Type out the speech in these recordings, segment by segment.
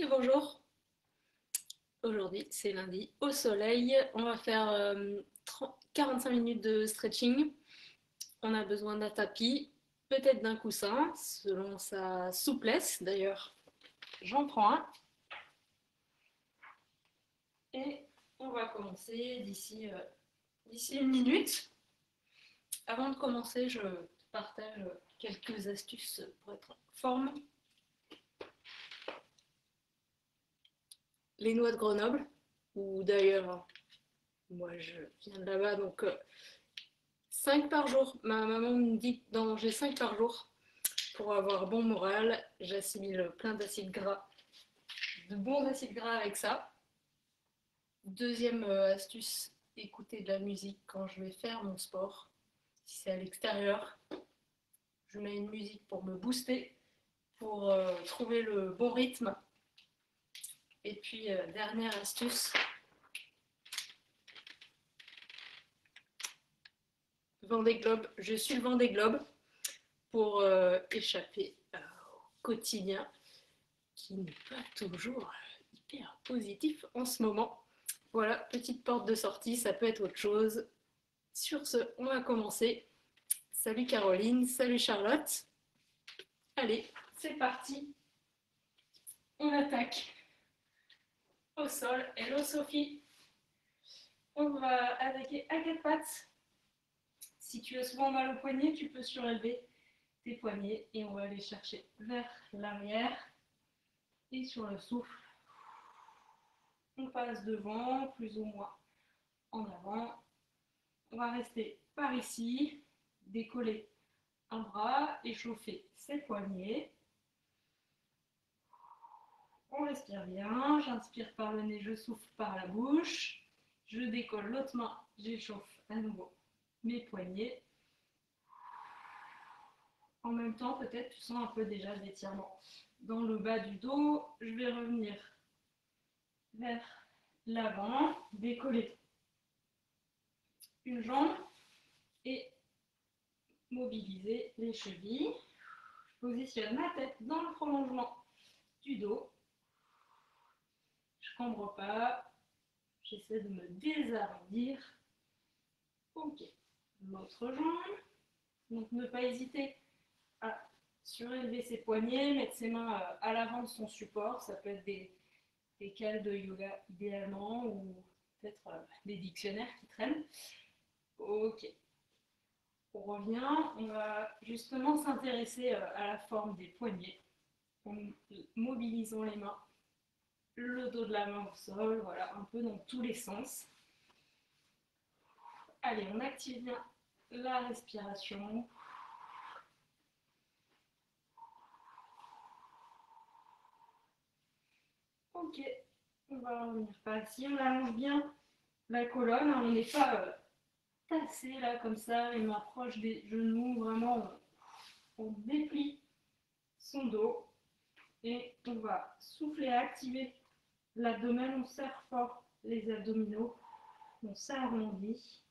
Et bonjour, aujourd'hui c'est lundi au soleil, on va faire 45 minutes de stretching. On a besoin d'un tapis, peut-être d'un coussin, selon sa souplesse. D'ailleurs, j'en prends un et on va commencer d'ici une minute. Avant de commencer, je partage quelques astuces pour être en forme. Les noix de Grenoble, ou d'ailleurs, moi je viens de là-bas, donc 5 par jour. Ma maman me dit d'en manger 5 par jour pour avoir bon moral. J'assimile plein d'acides gras, de bons acides gras avec ça. Deuxième astuce, écouter de la musique quand je vais faire mon sport. Si c'est à l'extérieur, je mets une musique pour me booster, pour trouver le bon rythme. Et puis, dernière astuce, Vendée Globe. Je suis le Vendée Globe pour échapper au quotidien qui n'est pas toujours hyper positif en ce moment. Voilà, petite porte de sortie, ça peut être autre chose. Sur ce, on va commencer. Salut Caroline, salut Charlotte. Allez, c'est parti. On attaque au sol. Hello Sophie. On va attaquer à quatre pattes. Si tu as souvent mal au poignet, tu peux surélever tes poignets et on va aller chercher vers l'arrière. Et sur le souffle, on passe devant, plus ou moins en avant. On va rester par ici, décoller un bras, échauffer ses poignets. On respire bien, j'inspire par le nez, je souffle par la bouche. Je décolle l'autre main, j'échauffe à nouveau mes poignets. En même temps, peut-être tu sens un peu déjà d'étirement dans le bas du dos. Je vais revenir vers l'avant, décoller une jambe et mobiliser les chevilles. Je positionne ma tête dans le prolongement du dos. Je cambre pas. J'essaie de me désarrondir. Ok. L'autre jambe. Donc ne pas hésiter à surélever ses poignets, mettre ses mains à l'avant de son support. Ça peut être des cales de yoga idéalement ou peut-être des dictionnaires qui traînent. Ok. On revient. On va justement s'intéresser à la forme des poignets en mobilisant les mains, le dos de la main au sol, voilà, un peu dans tous les sens. Allez, on active bien la respiration. Ok, on va revenir par ici, on allonge bien la colonne, on n'est pas tassé là comme ça, les mains proches des genoux, vraiment on déplie son dos et on va souffler, activer l'abdomen, on serre fort les abdominaux, on s'arrondit,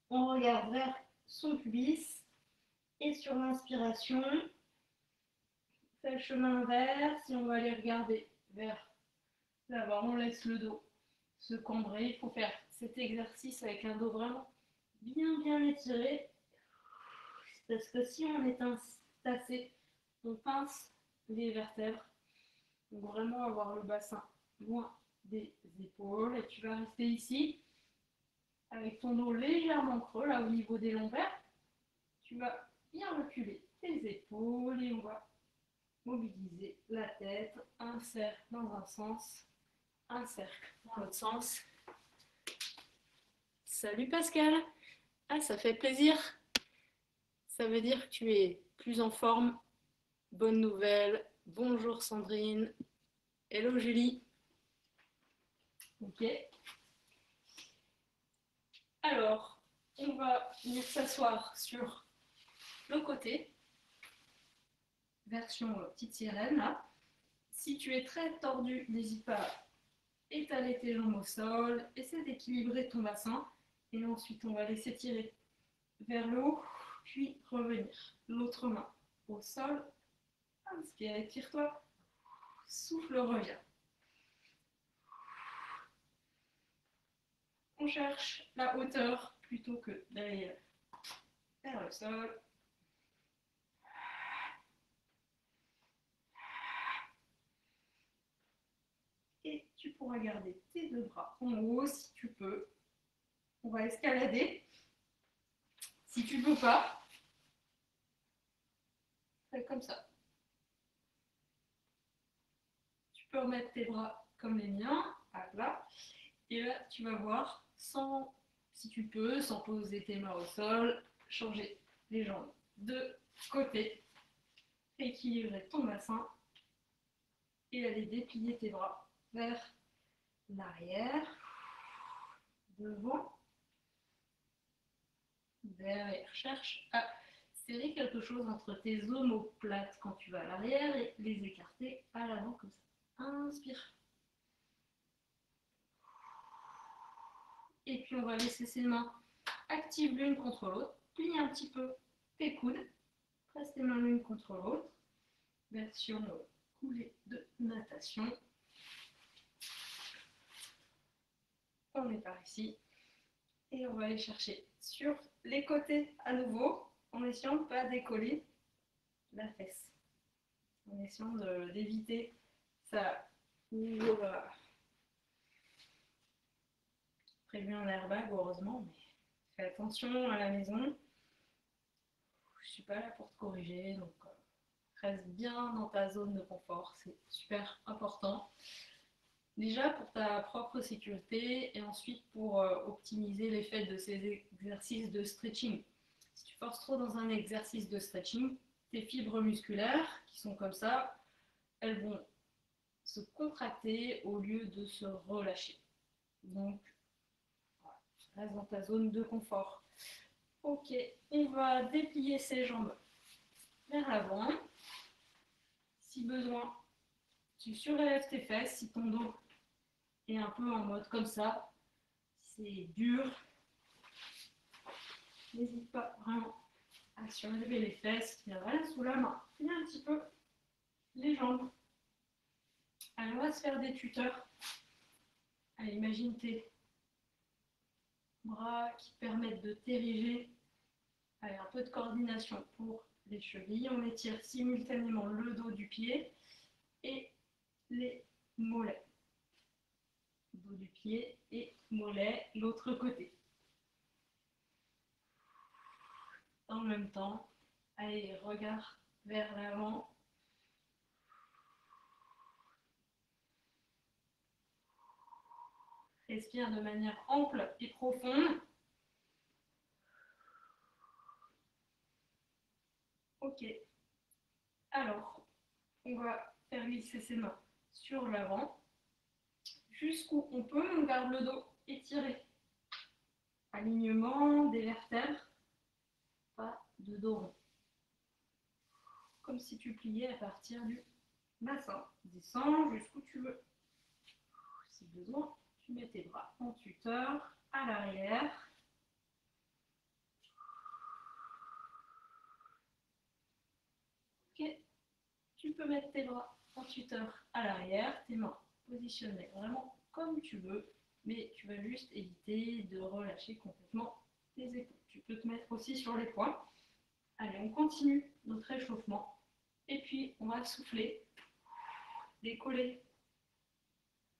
on regarde vers son pubis et sur l'inspiration, on fait le chemin inverse, si on va aller regarder vers l'avant, on laisse le dos se cambrer. Il faut faire cet exercice avec un dos vraiment bien étiré. Parce que si on est tassé, on pince les vertèbres. Donc vraiment avoir le bassin loin des épaules. Et tu vas rester ici avec ton dos légèrement creux, là au niveau des lombaires. Tu vas bien reculer tes épaules et on va mobiliser la tête. Un cercle dans un sens, un cercle dans l'autre sens. Salut Pascal. Ah, ça fait plaisir. Ça veut dire que tu es plus en forme. Bonne nouvelle. Bonjour Sandrine. Hello Julie. Ok. Alors, on va venir s'asseoir sur le côté. Version petite sirène là. Si tu es très tordu, n'hésite pas à étaler tes jambes au sol. Essaie d'équilibrer ton bassin. Et ensuite, on va laisser tirer vers le haut, puis revenir. L'autre main au sol. Inspire, étire-toi. Souffle revient. On cherche la hauteur plutôt que d'aller vers le sol. Et tu pourras garder tes deux bras en haut si tu peux. On va escalader. Si tu peux pas, fais comme ça. Tu peux remettre tes bras comme les miens, à plat. Et là, tu vas voir, si tu peux, sans poser tes mains au sol, changer les jambes de côté, équilibrer ton bassin et aller déplier tes bras vers l'arrière, devant, derrière. Cherche à serrer quelque chose entre tes omoplates quand tu vas à l'arrière et les écarter à l'avant comme ça. Inspire. Et puis on va laisser ses mains actives l'une contre l'autre. Plie un petit peu tes coudes. Presse tes mains l'une contre l'autre. Version coulée de natation. On est par ici. Et on va aller chercher sur les côtés à nouveau, en essayant de ne pas décoller la fesse. En essayant d'éviter ça. Voilà. Prévu un airbag, heureusement, mais fais attention à la maison. Je suis pas là pour te corriger, donc reste bien dans ta zone de confort, c'est super important. Déjà pour ta propre sécurité et ensuite pour optimiser l'effet de ces exercices de stretching. Si tu forces trop dans un exercice de stretching, tes fibres musculaires qui sont comme ça, elles vont se contracter au lieu de se relâcher. Donc, voilà, reste dans ta zone de confort. Ok, on va déplier ses jambes vers l'avant. Si besoin, tu surélèves tes fesses si ton dos est un peu en mode comme ça. C'est dur. N'hésite pas vraiment à surélever les fesses. Il y a rien sous la main. Plie un petit peu les jambes. Allez, on va se faire des tuteurs. Allez, imagine tes bras qui permettent de t'ériger. Allez, un peu de coordination pour les chevilles. On étire simultanément le dos du pied et les mollets. Dos du pied et mollet, l'autre côté. En même temps, allez, regard vers l'avant. Respire de manière ample et profonde. Ok. Alors, on va faire glisser ses mains sur l'avant. Jusqu'où on peut, on garde le dos étiré. Alignement des vertèbres, pas de dos rond. Comme si tu pliais à partir du bassin. Descends jusqu'où tu veux. Si besoin, tu mets tes bras en tuteur à l'arrière. Ok. Tu peux mettre tes bras en tuteur à l'arrière, tes mains positionnées vraiment comme tu veux, mais tu vas juste éviter de relâcher complètement tes épaules. Tu peux te mettre aussi sur les poings. Allez, on continue notre échauffement. Et puis, on va souffler, décoller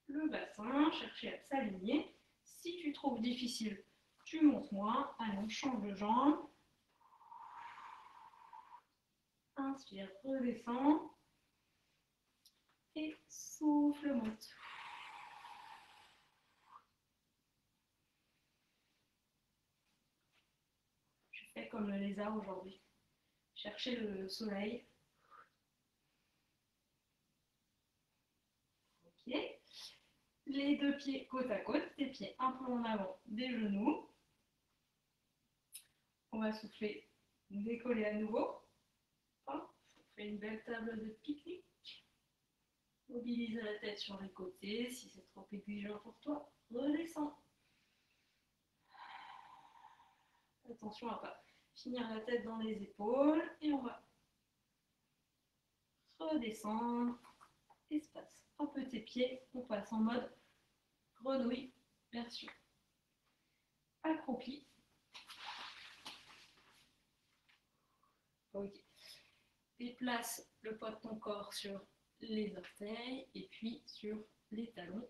le bassin, chercher à s'aligner. Si tu trouves difficile, tu montes moins. Allez, on change de jambe. Inspire, redescends. Et souffle, monte. Je fais comme le lézard aujourd'hui. Chercher le soleil. Ok. Les deux pieds côte à côte, tes pieds un peu en avant des genoux. On va souffler, décoller à nouveau. On fait une belle table de pique-nique. Mobilise la tête sur les côtés. Si c'est trop exigeant pour toi, redescends. Attention à ne pas finir la tête dans les épaules. Et on va redescendre. espace un peu tes pieds, on passe en mode grenouille, version accroupie. Ok. Déplace le poids de ton corps sur les orteils et puis sur les talons.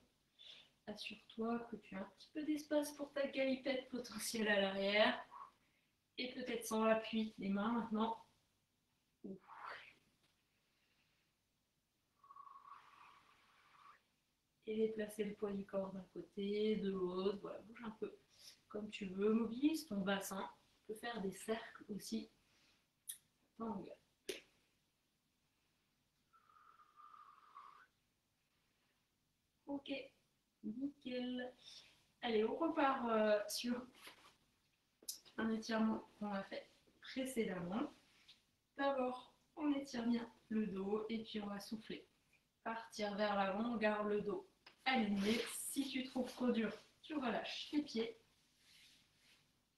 Assure-toi que tu as un petit peu d'espace pour ta galipette potentielle à l'arrière. Et peut-être sans l'appui des mains maintenant. Et déplacer le poids du corps d'un côté, de l'autre. Voilà, bouge un peu comme tu veux. Mobilise ton bassin. Tu peux faire des cercles aussi. Ok, nickel. Allez, on repart sur un étirement qu'on a fait précédemment. D'abord, on étire bien le dos et puis on va souffler. Partir vers l'avant, on garde le dos aligné. Si tu trouves trop dur, tu relâches les pieds.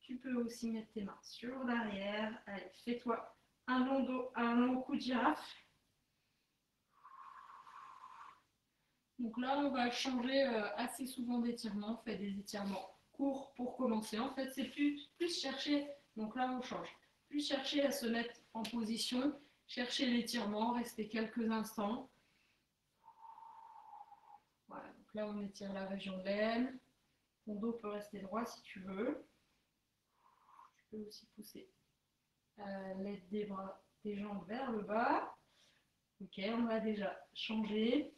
Tu peux aussi mettre tes mains sur l'arrière. Allez, fais-toi un long dos, un long cou de girafe. Donc là, on va changer assez souvent d'étirement. On fait des étirements courts pour commencer. En fait, c'est plus chercher. Donc là, on change. Plus chercher à se mettre en position, chercher l'étirement, rester quelques instants. Voilà, donc là, on étire la région de l'aine. Ton dos peut rester droit si tu veux. Tu peux aussi pousser l'aide des bras, des jambes vers le bas. Ok, on va déjà changer.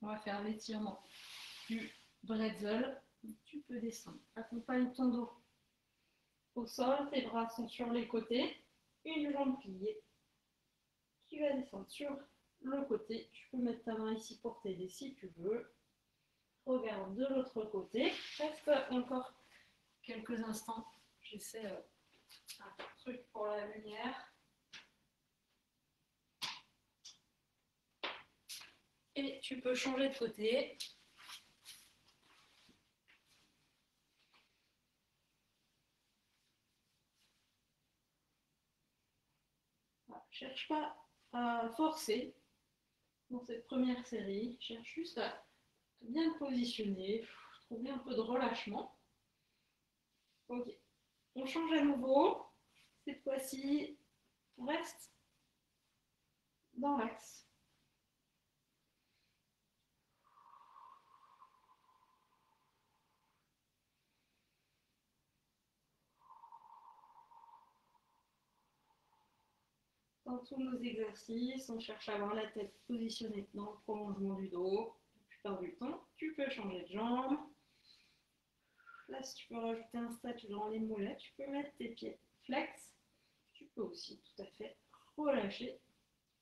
On va faire l'étirement du bretzel. Tu peux descendre. Accompagne ton dos au sol. Tes bras sont sur les côtés. Une jambe pliée. Tu vas descendre sur le côté. Tu peux mettre ta main ici pour t'aider si tu veux. Regarde de l'autre côté. Reste encore quelques instants. J'essaie un truc pour la lumière. Et tu peux changer de côté. Voilà. Cherche pas à forcer dans cette première série. Cherche juste à bien te positionner. Trouver un peu de relâchement. Ok. On change à nouveau. Cette fois-ci, on reste dans l'axe. Dans tous nos exercices, on cherche à avoir la tête positionnée dans le prolongement du dos. La plupart du temps, tu peux changer de jambe. Là, si tu peux rajouter un statut dans les mollets, tu peux mettre tes pieds flex. Tu peux aussi tout à fait relâcher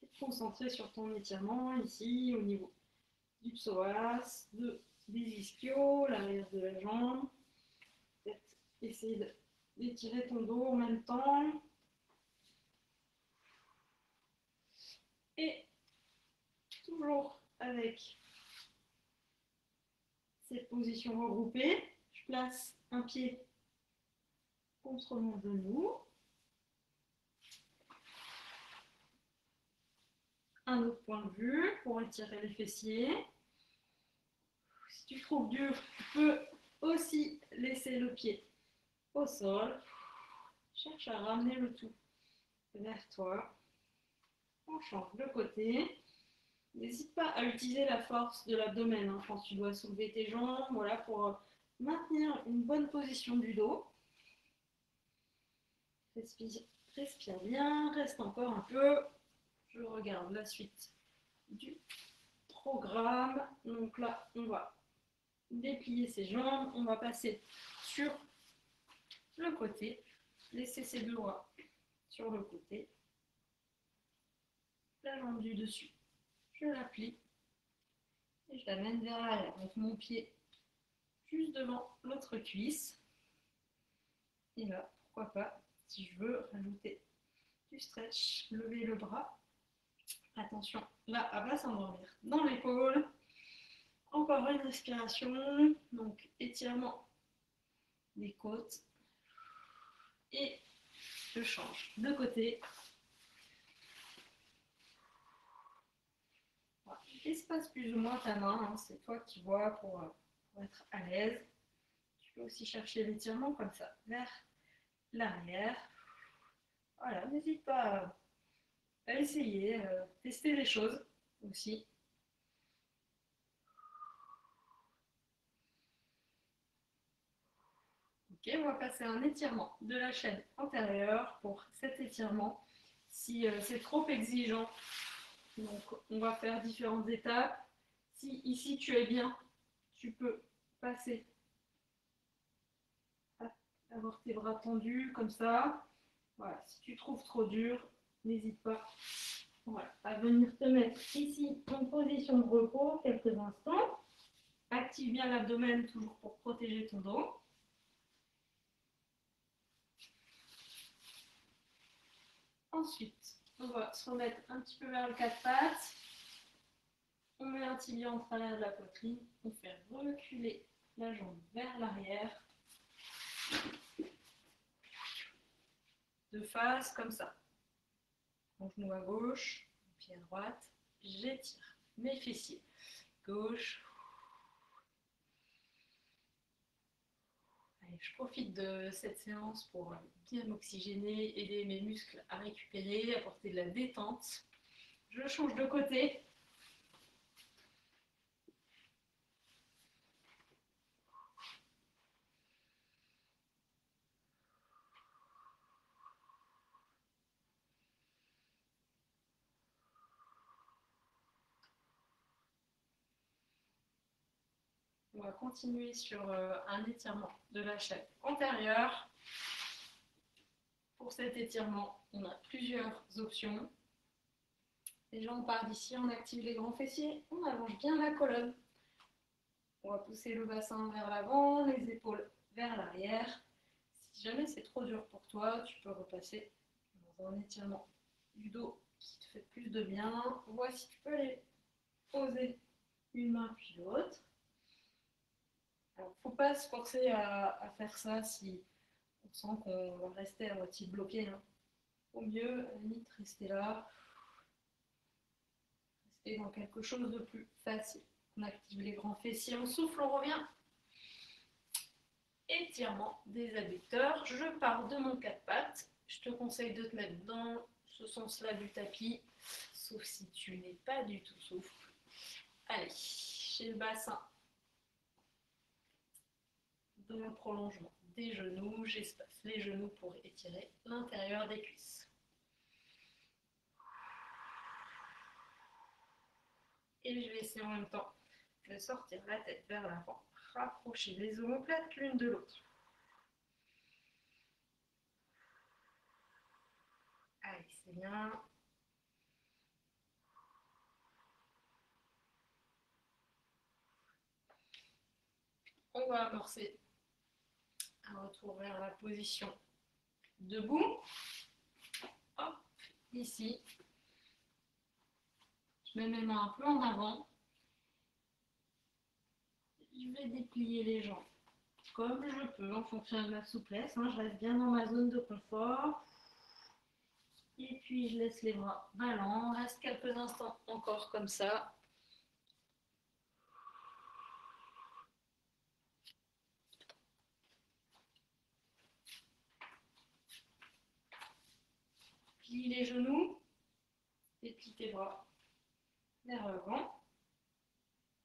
et te concentrer sur ton étirement ici au niveau du psoas, des ischios, l'arrière de la jambe. Peut-être essayer d'étirer ton dos en même temps. Et toujours avec cette position regroupée, je place un pied contre mon genou. Un autre point de vue pour étirer les fessiers. Si tu trouves dur, tu peux aussi laisser le pied au sol. Cherche à ramener le tout vers toi. On change de côté. N'hésite pas à utiliser la force de l'abdomen hein, quand tu dois soulever tes jambes, voilà, pour maintenir une bonne position du dos. Respire bien, reste encore un peu. Je regarde la suite du programme. Donc là, on va déplier ses jambes. On va passer sur le côté. Laisser ses deux doigts sur le côté. La jambe du dessus, je la plie et je l'amène vers l'arrière. Donc mon pied juste devant l'autre cuisse. Et là, pourquoi pas, si je veux rajouter du stretch, lever le bras. Attention, là, à pas s'endormir dans l'épaule. Encore une respiration. Donc, étirement des côtes. Et je change de côté. espaces plus ou moins ta main, hein, c'est toi qui vois pour être à l'aise. Tu peux aussi chercher l'étirement comme ça, vers l'arrière. Voilà, n'hésite pas à essayer, tester les choses aussi. Ok, on va passer à un étirement de la chaîne antérieure pour cet étirement. Si c'est trop exigeant, donc on va faire différentes étapes. Si ici tu es bien, tu peux passer à avoir tes bras tendus comme ça. Voilà, si tu trouves trop dur, n'hésite pas, voilà, à venir te mettre ici en position de repos quelques instants. Active bien l'abdomen toujours pour protéger ton dos. Ensuite, on va se remettre un petit peu vers le quatre pattes. On met un tibia en travers de la poitrine. On fait reculer la jambe vers l'arrière. De face, comme ça. Mon genou à gauche, mon pied à droite. J'étire mes fessiers. Gauche. Allez, je profite de cette séance pour bien m'oxygéner, aider mes muscles à récupérer, apporter de la détente. Je change de côté. On va continuer sur un étirement de la chaîne antérieure. Pour cet étirement, on a plusieurs options. Déjà, on part d'ici, on active les grands fessiers, on allonge bien la colonne. On va pousser le bassin vers l'avant, les épaules vers l'arrière. Si jamais c'est trop dur pour toi, tu peux repasser dans un étirement du dos qui te fait plus de bien. Vois si tu peux aller poser une main puis l'autre. Il ne faut pas se forcer à faire ça si on sent qu'on va rester à moitié bloqué. Hein. Au mieux, à la limite, rester là. Rester dans quelque chose de plus facile. On active les grands fessiers, on souffle, on revient. Étirement des adducteurs. Je pars de mon quatre pattes. Je te conseille de te mettre dans ce sens-là du tapis, sauf si tu n'es pas du tout souple. Allez, j'ai le bassin dans le prolongement des genoux. J'espace les genoux pour étirer l'intérieur des cuisses. Et je vais essayer en même temps de sortir la tête vers l'avant, rapprocher les omoplates l'une de l'autre. Allez, c'est bien. On va amorcer un retour vers la position debout. Hop, ici. Je mets mes mains un peu en avant. Je vais déplier les jambes comme je peux en fonction de ma souplesse. Hein. Je reste bien dans ma zone de confort. Et puis je laisse les bras ballants. On reste quelques instants encore comme ça. Plie les genoux. Déplie tes bras vers l'avant.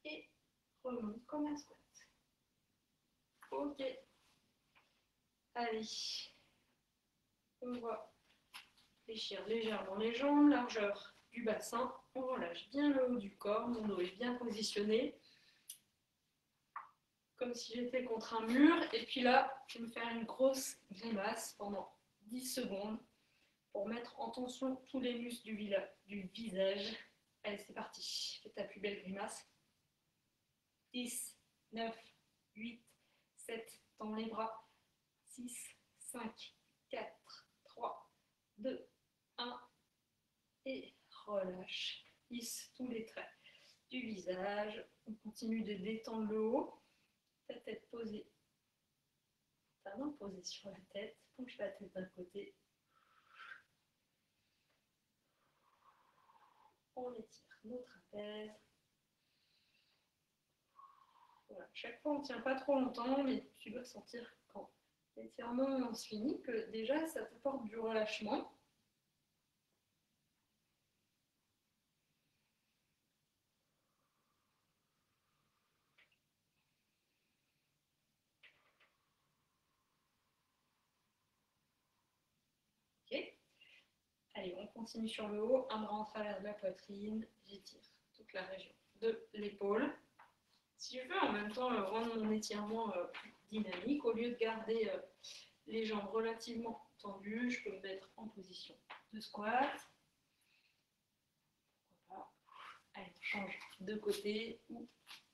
Et remonte comme un squat. Ok. Allez. On va fléchir légèrement les jambes, largeur du bassin. On relâche bien le haut du corps. Mon dos est bien positionné. Comme si j'étais contre un mur. Et puis là, je vais me faire une grosse grimace pendant 10 secondes pour mettre en tension tous les muscles du visage. Allez, c'est parti. Fais ta plus belle grimace. 10, 9, 8, 7, tends les bras. 6, 5, 4, 3, 2, 1. Et relâche. Lisse tous les traits du visage. On continue de détendre le haut. Ta tête posée. Ta main posée sur la tête. Penche la tête d'un côté. On étire nos trapèzes. Voilà. Chaque fois, on ne tient pas trop longtemps, mais tu dois sentir quand l'étirement se finit que déjà, ça t'apporte du relâchement. Ok. Allez, on continue sur le haut, un bras en travers de la poitrine, j'étire toute la région de l'épaule. Si je veux en même temps rendre mon étirement plus dynamique, au lieu de garder les jambes relativement tendues, je peux me mettre en position de squat. Voilà. Allez, on change de côté ou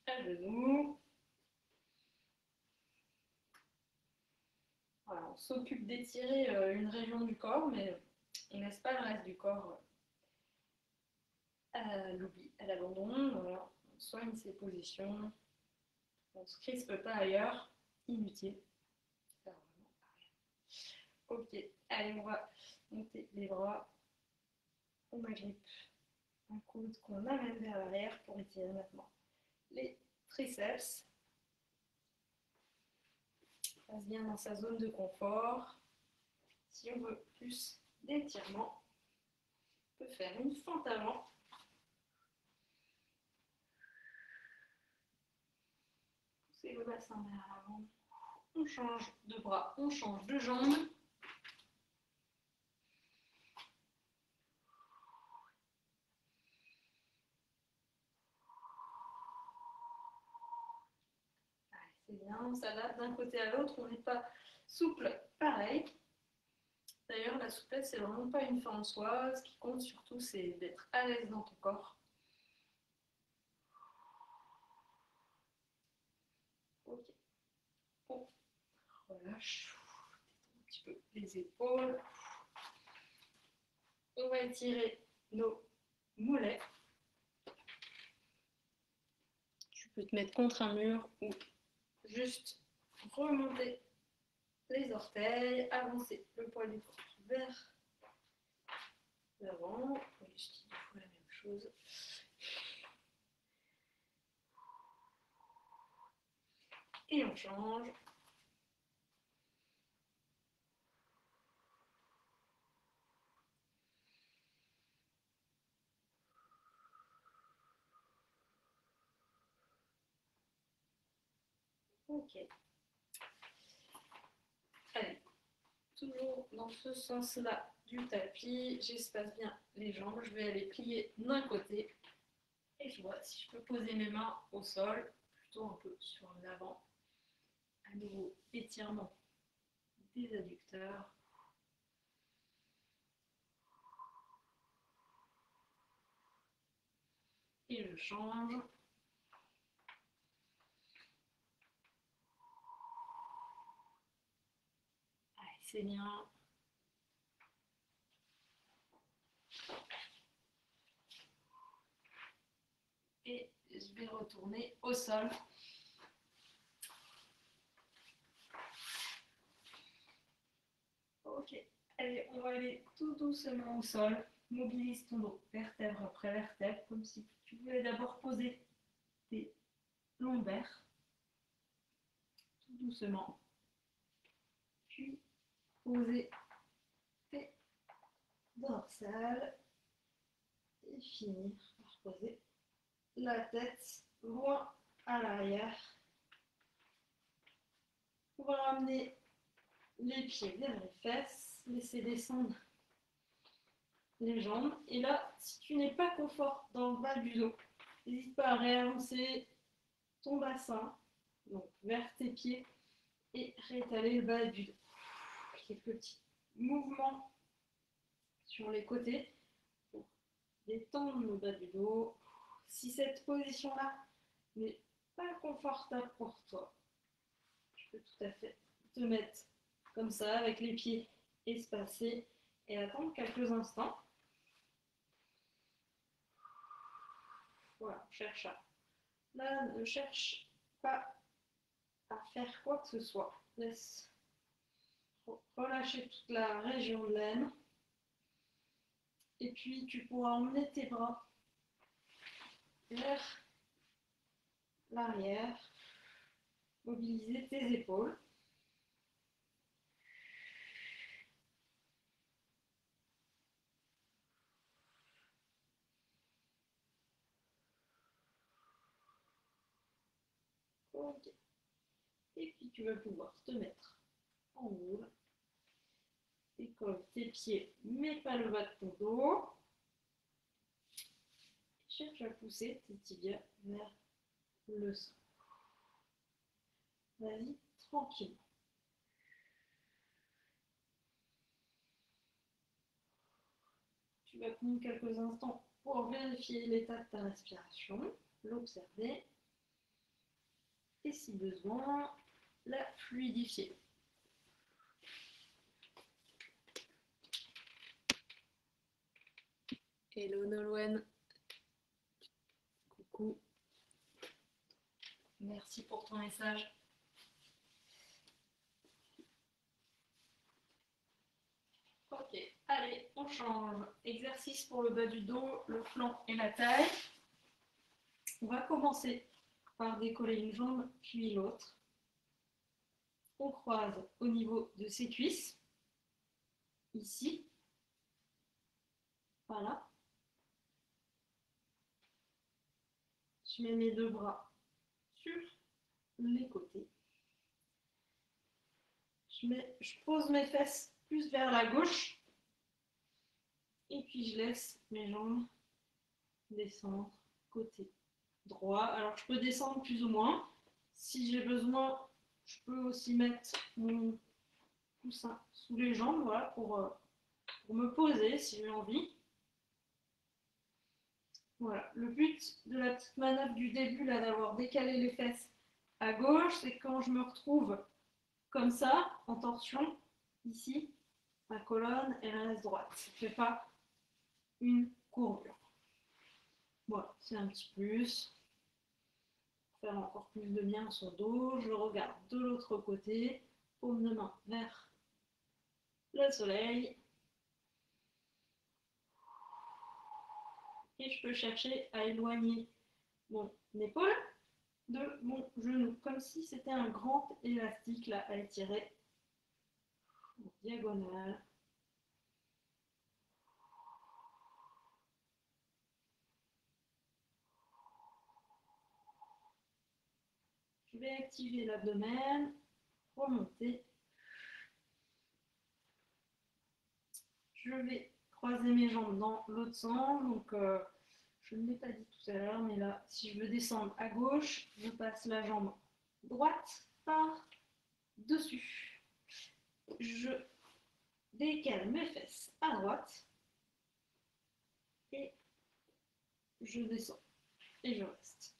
à genoux. Voilà, on s'occupe d'étirer une région du corps, mais on ne laisse pas le reste du corps à l'oubli, à l'abandon. Voilà. On soigne ses positions. On ne se crispe pas ailleurs. Inutile. Ça sert vraiment à rien. Ok, allez, on va monter les bras. On agrippe un coude qu'on amène vers l'arrière pour étirer maintenant les triceps. Passe bien dans sa zone de confort. Si on veut plus d'étirement, on peut faire une fente avant. Pousser le bassin vers l'avant. On change de bras, on change de jambe. C'est bien, on s'adapte d'un côté à l'autre, on n'est pas souple pareil. D'ailleurs, la souplesse, c'est vraiment pas une fin en soi. Ce qui compte surtout, c'est d'être à l'aise dans ton corps. Ok, on relâche un petit peu les épaules. On va étirer nos mollets. Tu peux te mettre contre un mur ou juste remonter les orteils, avancer le poil du corps vers l'avant. Juste une fois la même chose. Et on change. Ok. Allez, toujours dans ce sens-là du tapis, j'espace bien les jambes. Je vais aller plier d'un côté et je vois si je peux poser mes mains au sol, plutôt un peu sur l'avant. À nouveau, étirement des adducteurs. Et je change. Allez, c'est bien. Et je vais retourner au sol. Ok, allez, on va aller tout doucement au sol. Mobilise ton dos, vertèbre après vertèbre, comme si tu voulais d'abord poser tes lombaires, tout doucement. Puis poser tes dorsales et finir par poser la tête loin à l'arrière. On va ramener les pieds vers les fesses, laisser descendre les jambes. Et là, si tu n'es pas confort dans le bas du dos, n'hésite pas à réavancer ton bassin, donc vers tes pieds, et réétaler le bas du dos. Quelques petits mouvements sur les côtés pour détendre le bas du dos. Si cette position-là n'est pas confortable pour toi, tu peux tout à fait te mettre comme ça, avec les pieds espacés, et attendre quelques instants. Voilà, cherche à. Là, ne cherche pas à faire quoi que ce soit. Laisse relâcher toute la région de l'aine. Et puis, tu pourras emmener tes bras vers l'arrière. mobiliser tes épaules. Ok. Et puis tu vas pouvoir te mettre en boule. Décolle tes pieds, mais pas le bas de ton dos. Cherche à pousser tes tibias vers le sol. Vas-y, tranquille. Tu vas prendre quelques instants pour vérifier l'état de ta respiration, l'observer et si besoin, la fluidifier. Hello Nolwenn. Coucou. Merci pour ton message. Ok, allez, on change. Exercice pour le bas du dos, le flanc et la taille. On va commencer par décoller une jambe puis l'autre. On croise au niveau de ses cuisses, ici, voilà. Je mets mes deux bras sur les côtés. Je pose mes fesses plus vers la gauche et puis je laisse mes jambes descendre côté droit. Alors je peux descendre plus ou moins. Si j'ai besoin, je peux aussi mettre mon coussin sous les jambes, voilà, pour me poser si j'ai envie. Voilà. Le but de la petite manœuvre du début, là, d'avoir décalé les fesses à gauche, c'est quand je me retrouve comme ça, en torsion, ici, ma colonne, elle reste droite. Je ne fais pas une courbure. Voilà, c'est un petit plus. Faire encore plus de bien son dos. Je regarde de l'autre côté, paume de main vers le soleil. Et je peux chercher à éloigner mon épaule de mon genou, comme si c'était un grand élastique là à étirer en diagonale. Je vais activer l'abdomen, remonter. Je vais croiser mes jambes dans l'autre sens. Donc, je ne l'ai pas dit tout à l'heure, mais là, si je veux descendre à gauche, je passe la jambe droite par dessus. Je décale mes fesses à droite et je descends et je reste.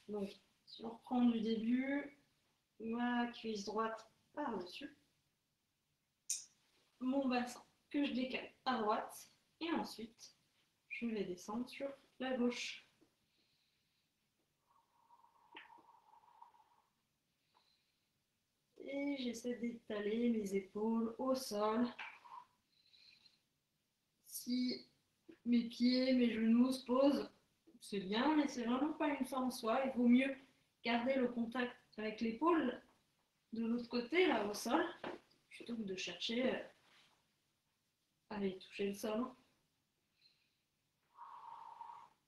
Donc, si on reprend du début, ma cuisse droite par-dessus, mon bassin que je décale à droite et ensuite je vais descendre sur la gauche. Et j'essaie d'étaler mes épaules au sol. Si mes pieds, mes genoux se posent, c'est bien, mais c'est vraiment pas une fin en soi. Il vaut mieux garder le contact avec l'épaule de l'autre côté, là, au sol, plutôt que de chercher à aller toucher le sol.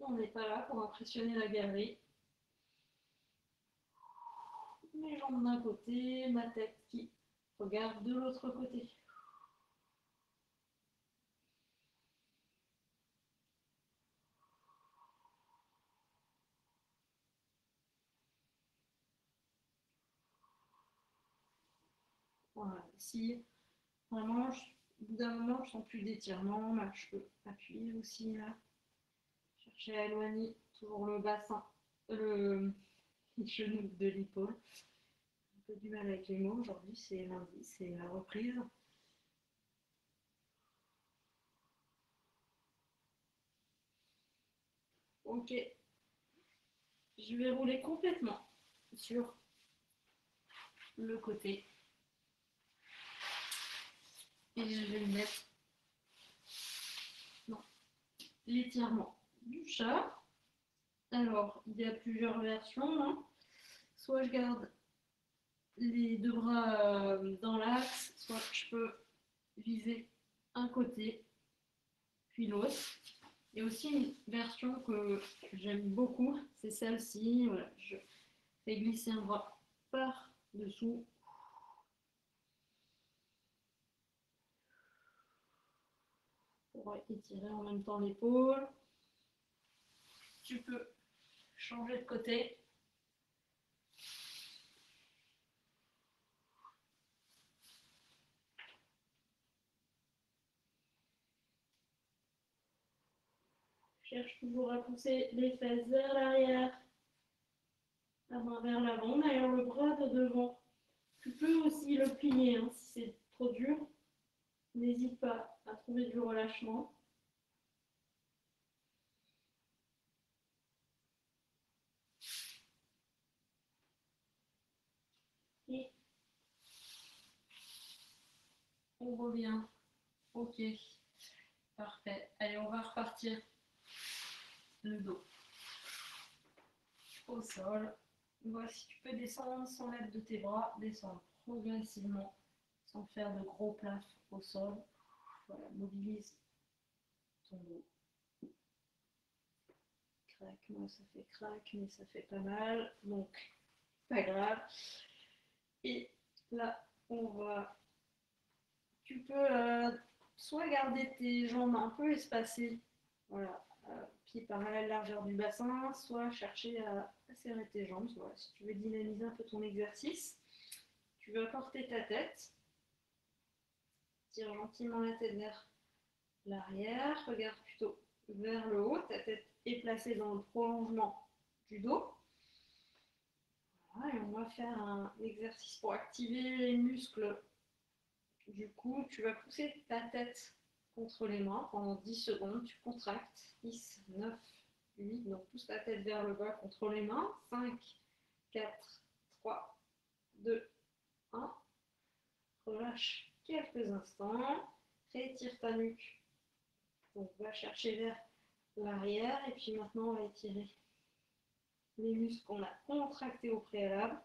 On n'est pas là pour impressionner la galerie. Mes jambes d'un côté, ma tête qui regarde de l'autre côté. Voilà, ici, vraiment, au bout d'un moment, je sens plus d'étirement. Là, je peux appuyer aussi, là. Chercher à éloigner toujours le bassin, le genou de l'épaule. Un peu du mal avec les mots aujourd'hui, c'est lundi, c'est la reprise. Ok, je vais rouler complètement sur le côté et je vais mettre l'étirement du chat. Alors, il y a plusieurs versions, hein. Soit je garde les deux bras dans l'axe, soit je peux viser un côté, puis l'autre. Et aussi une version que j'aime beaucoup, c'est celle-ci. Voilà, je fais glisser un bras par dessous. Pour étirer en même temps l'épaule. Tu peux changer de côté. Cherche toujours à pousser les fesses vers l'arrière, la main vers l'avant, d'ailleurs le bras de devant. Tu peux aussi le plier hein, si c'est trop dur. N'hésite pas à trouver du relâchement. Et on revient. Ok, parfait. Allez, on va repartir le dos au sol. Voici, tu peux descendre sans l'aide de tes bras, descendre progressivement sans faire de gros plafs au sol. Voilà, mobilise ton dos. Crac, moi ça fait crac, mais ça fait pas mal, donc pas grave. Et là, tu peux soit garder tes jambes un peu espacées, voilà, pieds parallèles largeur du bassin, soit chercher à serrer tes jambes. Voilà, si tu veux dynamiser un peu ton exercice, tu veux porter ta tête, tire gentiment la tête vers l'arrière, regarde plutôt vers le haut, ta tête est placée dans le prolongement du dos. Voilà, et on va faire un exercice pour activer les muscles du cou. Tu vas pousser ta tête contre les mains pendant 10 secondes, tu contractes, 10, 9, 8, donc pousse ta tête vers le bas contre les mains, 5, 4, 3, 2, 1, relâche quelques instants, rétire ta nuque, donc va chercher vers l'arrière, et puis maintenant on va étirer les muscles qu'on a contractés au préalable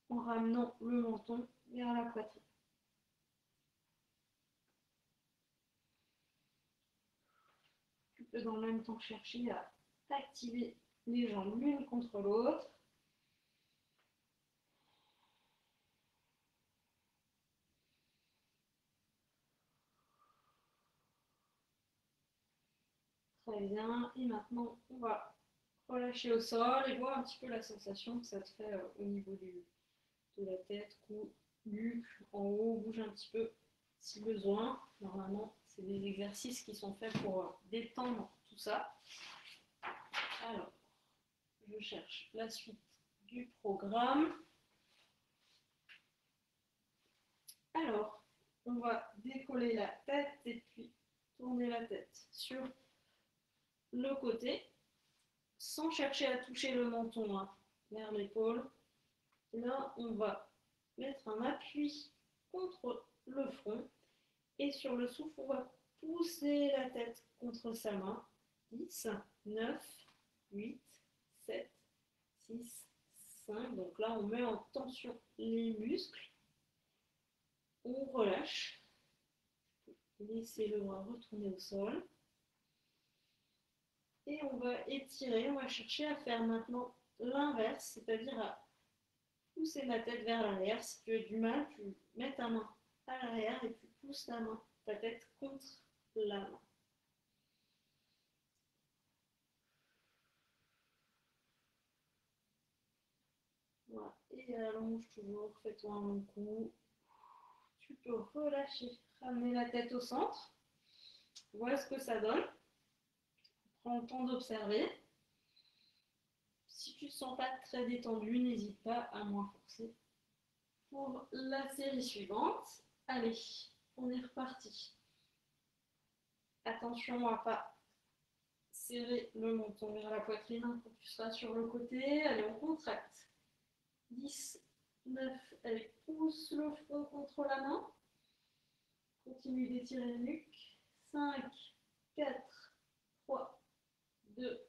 en ramenant le menton vers la poitrine. Tu peux dans le même temps chercher à activer les jambes l'une contre l'autre. Très bien. Et maintenant, on va relâcher au sol et voir un petit peu la sensation que ça te fait au niveau de la tête, cou, nuque, en haut. Bouge un petit peu si besoin. Normalement, c'est des exercices qui sont faits pour détendre tout ça. Alors, je cherche la suite du programme. Alors, on va décoller la tête et puis tourner la tête sur le côté sans chercher à toucher le menton hein, vers l'épaule. Là, on va mettre un appui contre le front et sur le souffle, on va pousser la tête contre sa main. 10, 9, 8, 7, 6, 5. Donc là, on met en tension les muscles. On relâche. Laissez le bras retourner au sol. Et on va étirer, on va chercher à faire maintenant l'inverse, c'est-à-dire à pousser la tête vers l'arrière. Si tu as du mal, tu mets ta main à l'arrière et tu pousses ta tête contre la main. Voilà. Et allonge toujours, fais-toi un long coup. Tu peux relâcher, ramener la tête au centre. Voilà ce que ça donne. Prends le temps d'observer. Si tu ne te sens pas très détendu, n'hésite pas à moins forcer. Pour la série suivante, allez, on est reparti. Attention à ne pas serrer le menton vers la poitrine quand tu seras sur le côté. Allez, on contracte. 10, 9, allez, pousse le front contre la main. Continue d'étirer la nuque. 5, 4, 3, 2,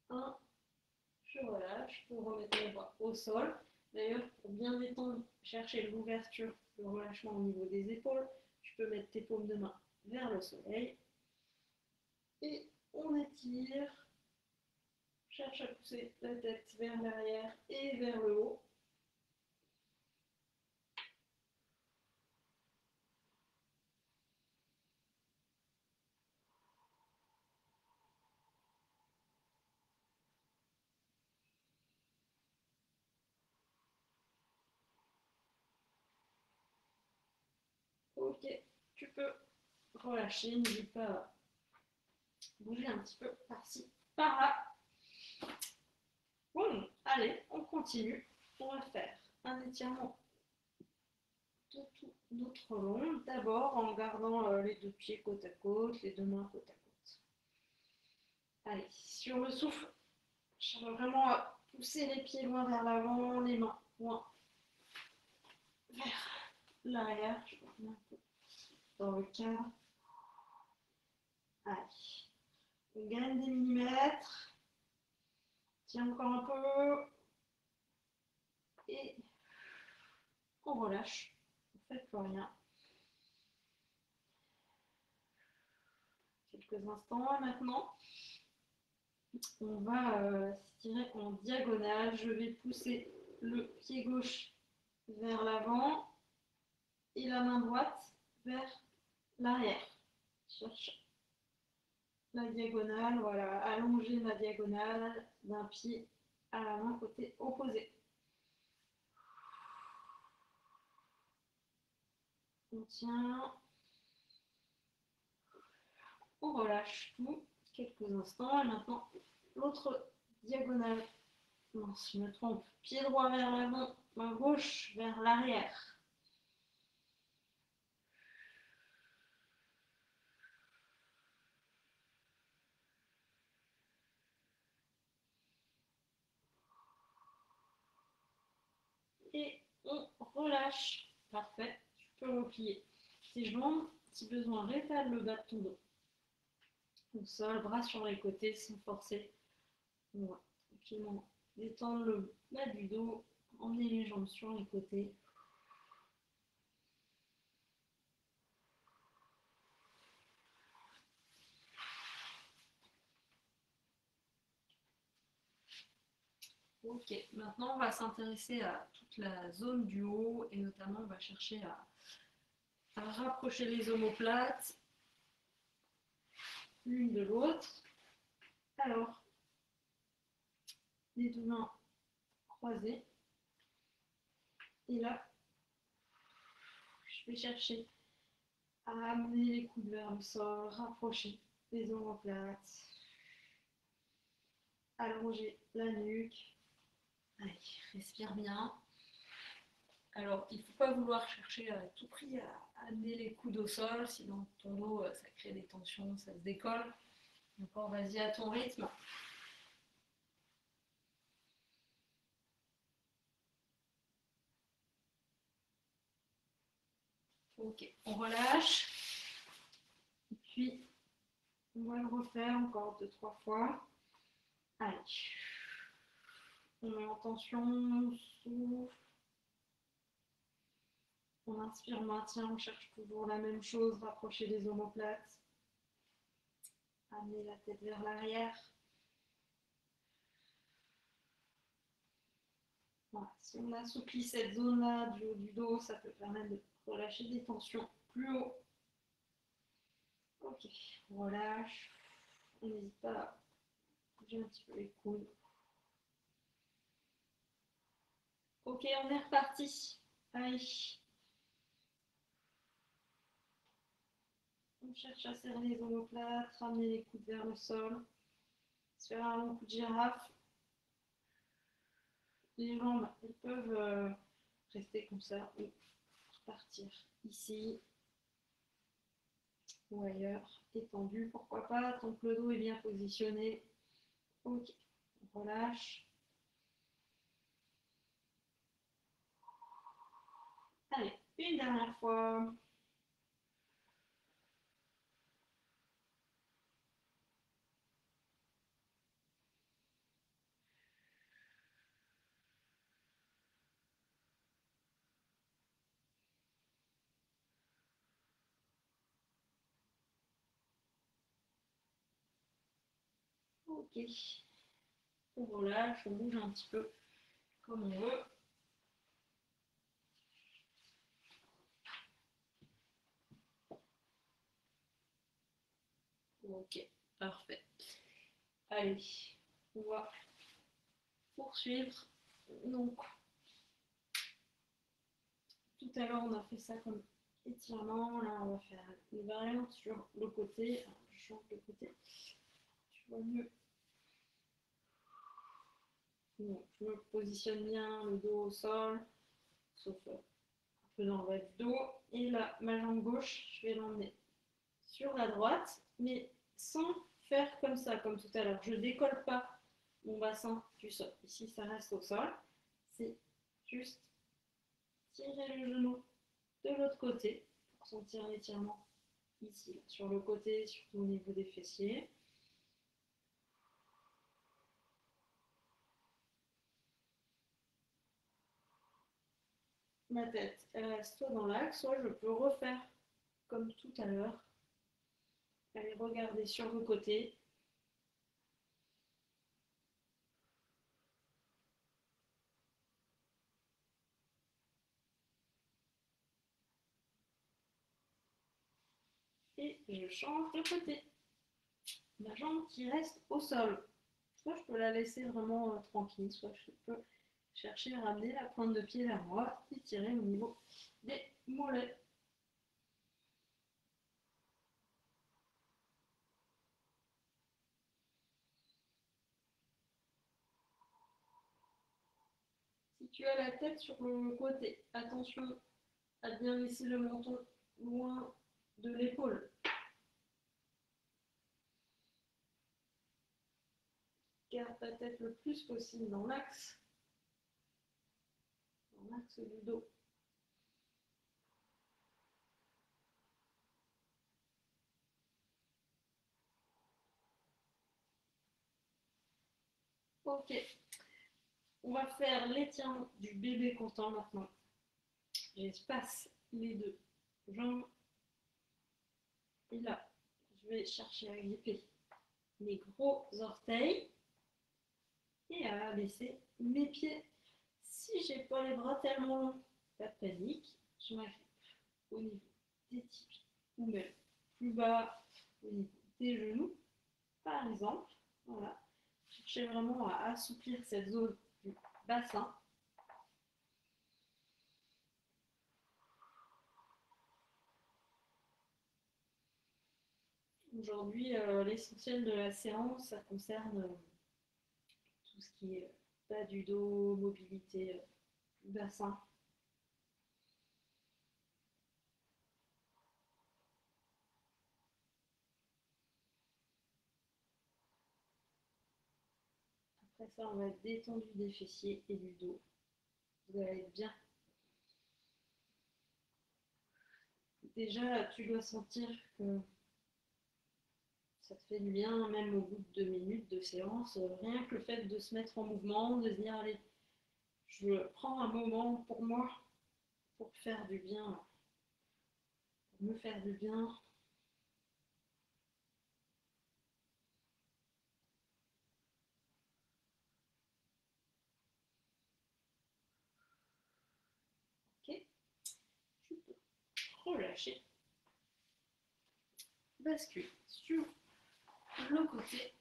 1. Je relâche pour remettre les bras au sol. D'ailleurs, pour bien détendre, chercher l'ouverture, le relâchement au niveau des épaules, tu peux mettre tes paumes de main vers le soleil. Et on étire. Cherche à pousser la tête vers l'arrière et vers le haut. Ok, tu peux relâcher, n'hésite pas à bouger un petit peu par-ci, par-là. Bon, allez, on continue. On va faire un étirement de tout notre long. D'abord en gardant les deux pieds côte à côte, les deux mains côte à côte. Allez, sur le souffle, je vais vraiment pousser les pieds loin vers l'avant, les mains loin vers l'arrière. Je reviens un peu dans le cadre. Allez, on gagne des millimètres. Tiens encore un peu. Et on relâche. On ne fait plus rien. Quelques instants. Maintenant, on va tirer en diagonale. Je vais pousser le pied gauche vers l'avant et la main droite vers l'arrière. Cherche la diagonale, voilà, allonger la diagonale d'un pied à la main côté opposé. On tient, on relâche tout quelques instants et maintenant l'autre diagonale. Non, si je me trompe, pied droit vers l'avant, main gauche vers l'arrière. Et on relâche. Parfait. Tu peux replier tes jambes. Si besoin, rétale le bas de ton dos. Au sol, bras sur les côtés sans forcer. On va tranquillement détendre le bas du dos. Emmener les jambes sur les côtés. Ok, maintenant on va s'intéresser à toute la zone du haut et notamment on va chercher à rapprocher les omoplates l'une de l'autre. Alors, les deux mains croisées. Et là, je vais chercher à amener les coudes vers le sol, rapprocher les omoplates, allonger la nuque. Allez, respire bien. Alors, il ne faut pas vouloir chercher à tout prix à amener les coudes au sol, sinon ton dos, ça crée des tensions, ça se décolle. Donc, vas-y à ton rythme. Ok, on relâche. Et puis, on va le refaire encore 2-3 fois. Allez. On met en tension, on souffle. On inspire, on maintient, on cherche toujours la même chose, rapprocher les omoplates. Amener la tête vers l'arrière. Voilà. Si on assouplit cette zone-là du haut du dos, ça peut permettre de relâcher des tensions plus haut. Ok, on relâche. On n'hésite pas à bouger un petit peu les coudes. Ok, on est reparti. Allez. On cherche à serrer les omoplates, ramener les coudes vers le sol. Se faire un long coup de girafe. Les jambes, elles peuvent rester comme ça ou partir ici ou ailleurs, étendu, pourquoi pas, tant que le dos est bien positionné. Ok, on relâche. Allez, une dernière fois. Ok. On relâche, on bouge un petit peu comme on veut. Ok, parfait. Allez, on va poursuivre. Donc, tout à l'heure, on a fait ça comme étirement. Là, on va faire une variante sur le côté. Alors, je change de côté. Tu vois mieux. Bon, je me positionne bien, le dos au sol, sauf un peu dans le bas du dos. Et là, ma jambe gauche, je vais l'emmener sur la droite, mais sans faire comme ça, comme tout à l'heure. Je ne décolle pas mon bassin du sol. Ici, ça reste au sol. C'est juste tirer le genou de l'autre côté pour sentir l'étirement ici, là, sur le côté, surtout au niveau des fessiers. Ma tête, elle reste soit dans l'axe, soit je peux refaire comme tout à l'heure. Allez regarder sur le côté. Et je change de côté. Ma jambe qui reste au sol. Soit je peux la laisser vraiment tranquille, soit je peux chercher à ramener la pointe de pied vers moi et tirer au niveau des mollets. Si tu as la tête sur le côté, attention à bien laisser le menton loin de l'épaule. Garde ta tête le plus possible dans l'axe du dos. Ok, on va faire l'étirement du bébé content maintenant. J'espace les deux jambes. Et là, je vais chercher à gripper mes gros orteils et à abaisser mes pieds. Si j'ai pas les bras tellement longs, pas de panique, je m'agrippe au niveau des tibias ou même plus bas au niveau des genoux, par exemple. Voilà. Cherchez vraiment à assouplir cette zone du bassin. Aujourd'hui, l'essentiel de la séance, ça concerne tout ce qui est bas du dos, mobilité du bassin. Après ça, on va être détendu des fessiers et du dos. Vous allez être bien. Déjà, tu dois sentir que ça te fait du bien, même au bout de 2 minutes de séance. Rien que le fait de se mettre en mouvement, de se dire, allez, je prends un moment pour moi, pour faire du bien, pour me faire du bien. Ok, tu peux relâcher. Bascule sur le côté.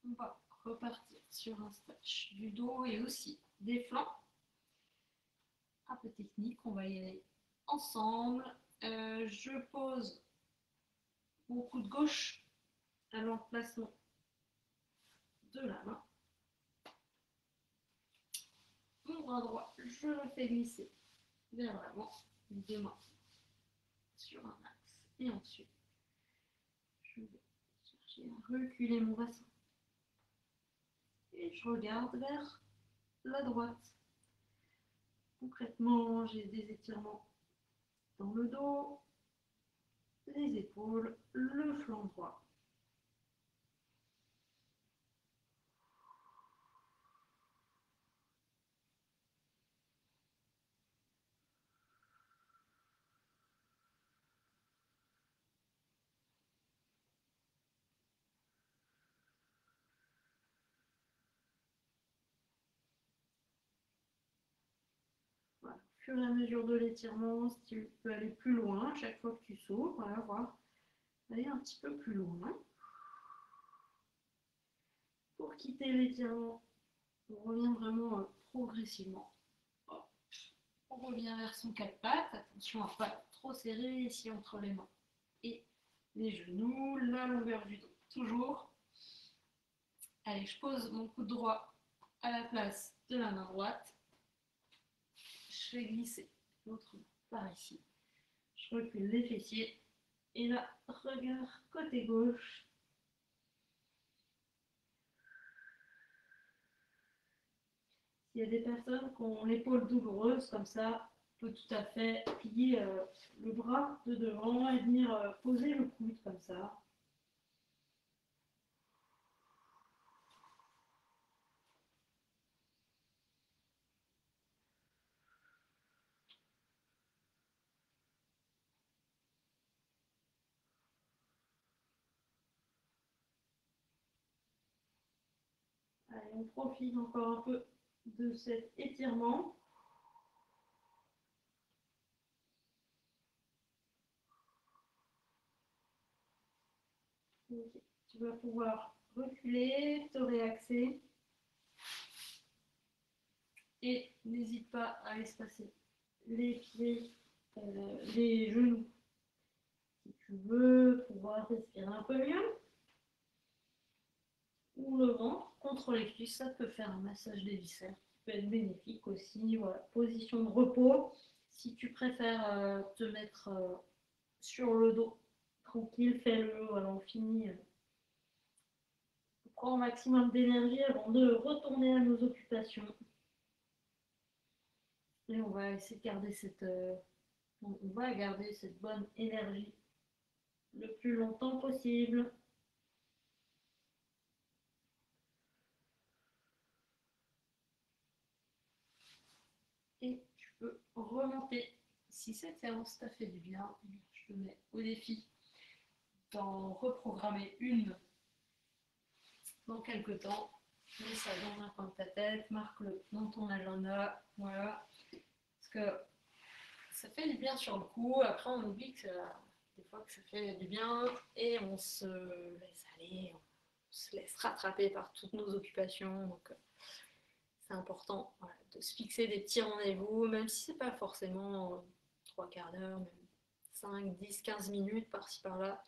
On va repartir sur un stretch du dos et aussi des flancs. Un peu technique, on va y aller ensemble. Je pose mon coude gauche à l'emplacement de la main. Mon bras droit, je le fais glisser vers l'avant, les deux mains sur un axe. Et ensuite, je vais chercher à reculer mon bassin. Et je regarde vers la droite. Concrètement, j'ai des étirements dans le dos, les épaules, le flanc droit. fur et à mesure de l'étirement, si tu peux aller plus loin, chaque fois que tu s'ouvres, voilà, voir, aller un petit peu plus loin. Pour quitter l'étirement, on revient vraiment progressivement. Hop. On revient vers son quatre pattes. Attention à ne pas trop serrer ici entre les mains et les genoux, la longueur du dos. Toujours. Allez, je pose mon coude droit à la place de la main droite. Je vais glisser l'autre main par ici. Je recule les fessiers. Et là, regard côté gauche. S'il y a des personnes qui ont l'épaule douloureuse comme ça, on peut tout à fait plier le bras de devant et venir poser le coude comme ça. Allez, on profite encore un peu de cet étirement. Okay. Tu vas pouvoir reculer, te réaxer et n'hésite pas à espacer les pieds, les genoux. Si tu veux pouvoir respirer un peu mieux, ou le ventre contre les cuisses, ça peut faire un massage des viscères qui peut être bénéfique aussi. Voilà. Position de repos. Si tu préfères te mettre sur le dos, tranquille, fais-le. Voilà, on finit. On prend un maximum d'énergie avant de retourner à nos occupations. Et on va essayer de garder cette bonne énergie le plus longtemps possible. Et tu peux remonter. Si cette séance t'a fait du bien, je te mets au défi d'en reprogrammer une dans quelques temps. Mets ça dans un coin de ta tête, marque-le dans ton agenda, voilà. Parce que ça fait du bien sur le coup, après on oublie que des fois que ça fait du bien et on se laisse aller, on se laisse rattraper par toutes nos occupations. Donc c'est important, voilà, de se fixer des petits rendez-vous, même si c'est pas forcément 3/4 d'heure, même 5, 10, 15 minutes par-ci par-là.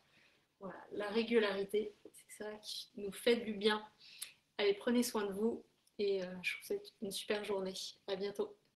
Voilà, la régularité, c'est ça qui nous fait du bien. Allez, prenez soin de vous et je vous souhaite une super journée. À bientôt.